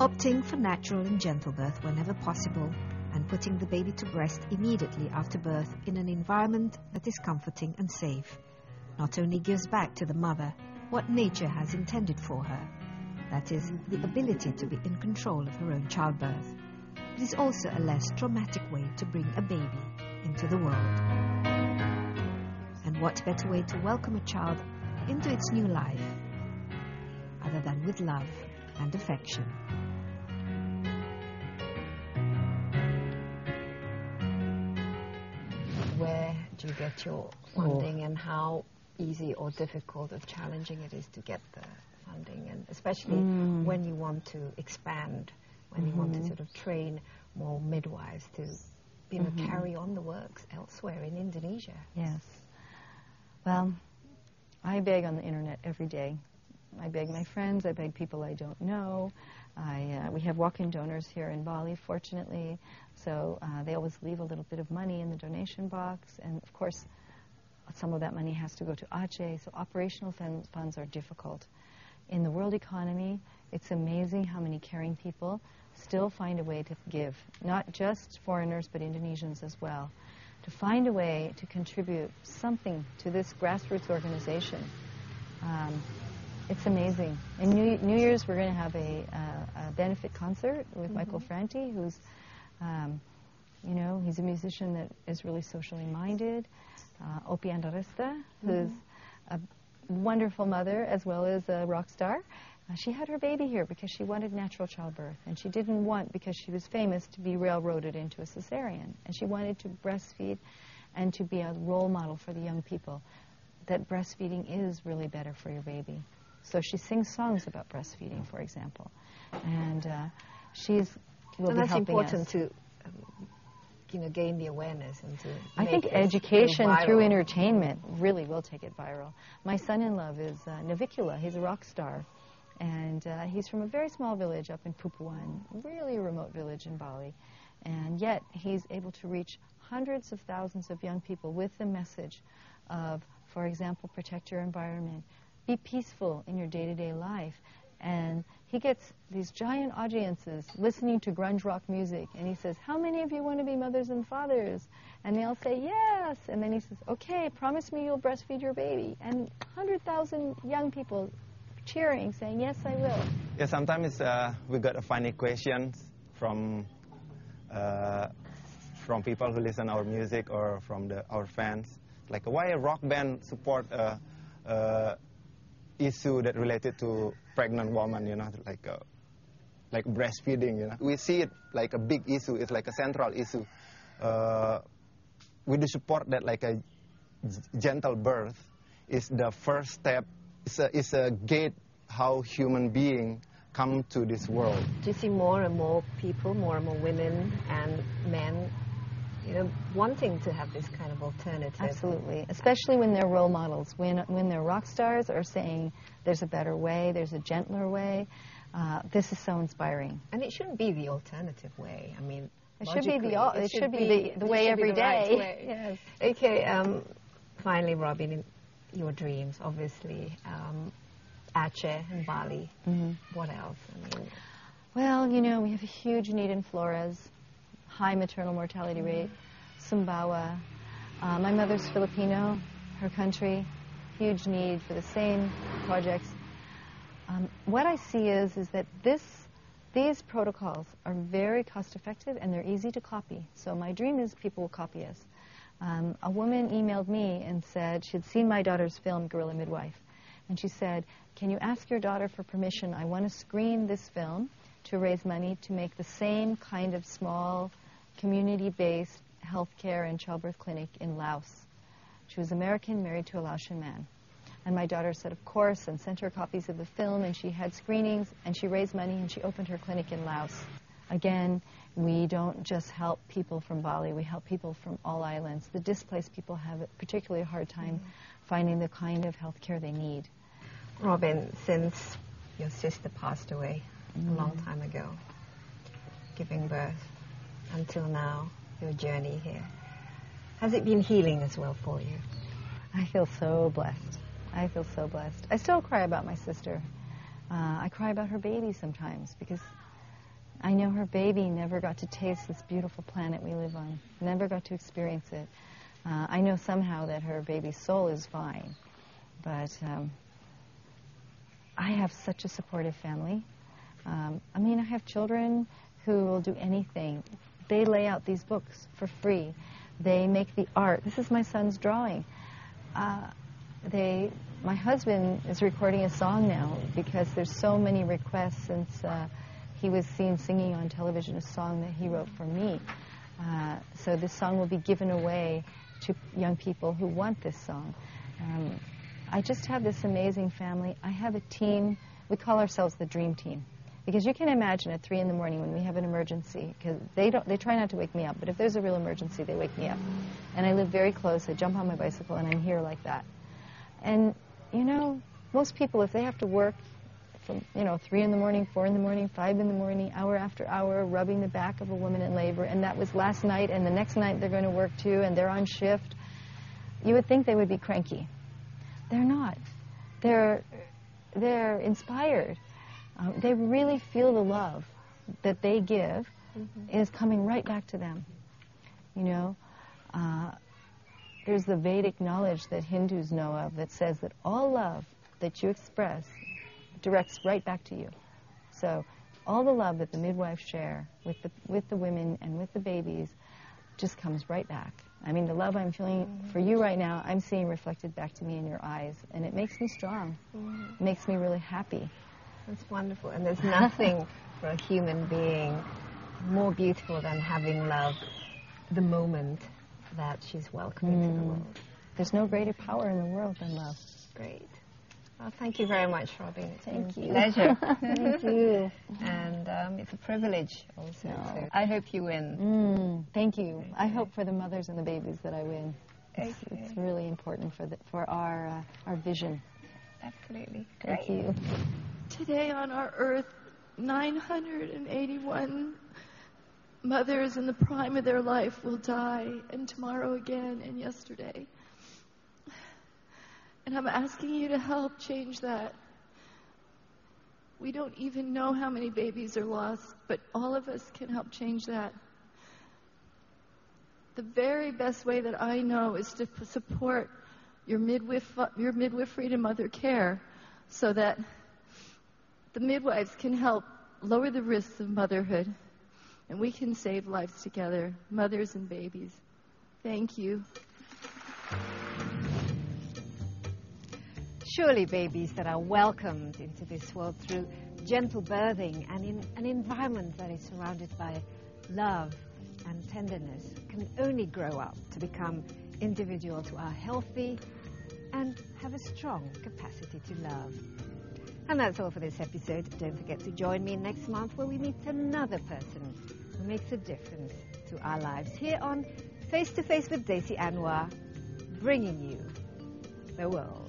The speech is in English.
Opting for natural and gentle birth whenever possible, and putting the baby to breast immediately after birth in an environment that is comforting and safe, not only gives back to the mother what nature has intended for her, that is, the ability to be in control of her own childbirth. It is also a less traumatic way to bring a baby into the world. And what better way to welcome a child into its new life, other than with love and affection. Where do you get your funding, and how easy or difficult or challenging it is to get the funding, and especially when you want to expand, when you want to sort of train more midwives to, you know, carry on the works elsewhere in Indonesia? Yes. Well, I beg on the internet every day. I beg my friends, I beg people I don't know. We have walk-in donors here in Bali, fortunately, so they always leave a little bit of money in the donation box, and of course some of that money has to go to Aceh, so operational funds are difficult. In the world economy, it's amazing how many caring people still find a way to give, not just foreigners but Indonesians as well, to find a way to contribute something to this grassroots organization. It's amazing. In New Year's, we're going to have a benefit concert with Michael Franti, who's, you know, he's a musician that is really socially minded. Opi Andaresta, who's a wonderful mother as well as a rock star. She had her baby here because she wanted natural childbirth, and she didn't want, because she was famous, to be railroaded into a cesarean. And she wanted to breastfeed and to be a role model for the young people, that breastfeeding is really better for your baby. So she sings songs about breastfeeding, for example, and that's important to, you know, gain the awareness and to. I think education through entertainment really will take it viral. My son-in-law is Navicula. He's a rock star, and he's from a very small village up in Pupuan, really a remote village in Bali, and yet he's able to reach hundreds of thousands of young people with the message of, for example, protect your environment. Be peaceful in your day-to-day life. And he gets these giant audiences listening to grunge rock music, and he says, how many of you want to be mothers and fathers? And they all say, yes. And then he says, okay, promise me you'll breastfeed your baby. And 100,000 young people cheering, saying, yes, I will. Yeah, sometimes we got funny questions from people who listen our music or from our fans. Like, why a rock band support issue that related to pregnant woman, you know, like breastfeeding, you know. We see it like a big issue. It's like a central issue. We do support that, like a gentle birth is the first step. It's a gate how human being come to this world. Do you see more and more people, more and more women and men, you know, wanting to have this kind of alternative? Absolutely, especially when they're role models, when they're rock stars or saying there's a better way, there's a gentler way. This is so inspiring. And it shouldn't be the alternative way. I mean, it should be the way every day. Right. Yes. Okay. Finally, Robin, your dreams, obviously, Aceh and Bali. What else? I mean, well, you know, we have a huge need in Flores. High maternal mortality rate, Sumbawa. My mother's Filipino, her country, huge need for the same projects. What I see is that these protocols are very cost effective and they're easy to copy. So my dream is people will copy us. A woman emailed me and said she'd seen my daughter's film, Guerrilla Midwife. And she said, can you ask your daughter for permission? I want to screen this film to raise money to make the same kind of small community-based healthcare and childbirth clinic in Laos. She was American, married to a Laotian man. And my daughter said, of course, and sent her copies of the film, and she had screenings, and she raised money, and she opened her clinic in Laos. Again, we don't just help people from Bali, we help people from all islands. The displaced people have a particularly hard time finding the kind of healthcare they need. Robin, since your sister passed away a long time ago, giving birth, until now, your journey here, has it been healing as well for you? I feel so blessed. I feel so blessed. I still cry about my sister. I cry about her baby sometimes because I know her baby never got to taste this beautiful planet we live on, never got to experience it. I know somehow that her baby's soul is fine, but I have such a supportive family. I mean, I have children who will do anything. They lay out these books for free. They make the art. This is my son's drawing. My husband is recording a song now because there's so many requests since he was seen singing on television a song that he wrote for me. So this song will be given away to young people who want this song. I just have this amazing family. I have a team. We call ourselves the Dream Team. Because you can imagine at 3 in the morning when we have an emergency, because they try not to wake me up, but if there's a real emergency, they wake me up. And I live very close. I jump on my bicycle and I'm here like that. And, you know, most people, if they have to work from, 3 in the morning, 4 in the morning, 5 in the morning, hour after hour, rubbing the back of a woman in labor, and that was last night, and the next night they're going to work too, and they're on shift, you would think they would be cranky. They're not. They're inspired. They really feel the love that they give is coming right back to them. There's the Vedic knowledge that Hindus know of that says that all love that you express directs right back to you. So all the love that the midwives share with the women and with the babies just comes right back. I mean, the love I'm feeling for you right now, I'm seeing reflected back to me in your eyes, and it makes me strong. It makes me really happy. That's wonderful. And there's nothing for a human being more beautiful than having love the moment that she's welcome into the world. There's no greater power in the world than love. Great. Well, thank you very much, Robin. It's Thank you. a pleasure. Thank you. And it's a privilege also. No. So I hope you win. Thank you. I hope for the mothers and the babies that I win. It's really important for our vision. Absolutely. Thank you. Today on our earth, 981 mothers in the prime of their life will die, and tomorrow again, and yesterday. And I'm asking you to help change that. We don't even know how many babies are lost, but all of us can help change that. The very best way that I know is to support your midwifery to mother care, so that the midwives can help lower the risks of motherhood, and we can save lives together, mothers and babies. Thank you. Surely babies that are welcomed into this world through gentle birthing and in an environment that is surrounded by love and tenderness can only grow up to become individuals who are healthy and have a strong capacity to love. And that's all for this episode. Don't forget to join me next month where we meet another person who makes a difference to our lives here on Face to Face with Daisy Anwar, bringing you the world.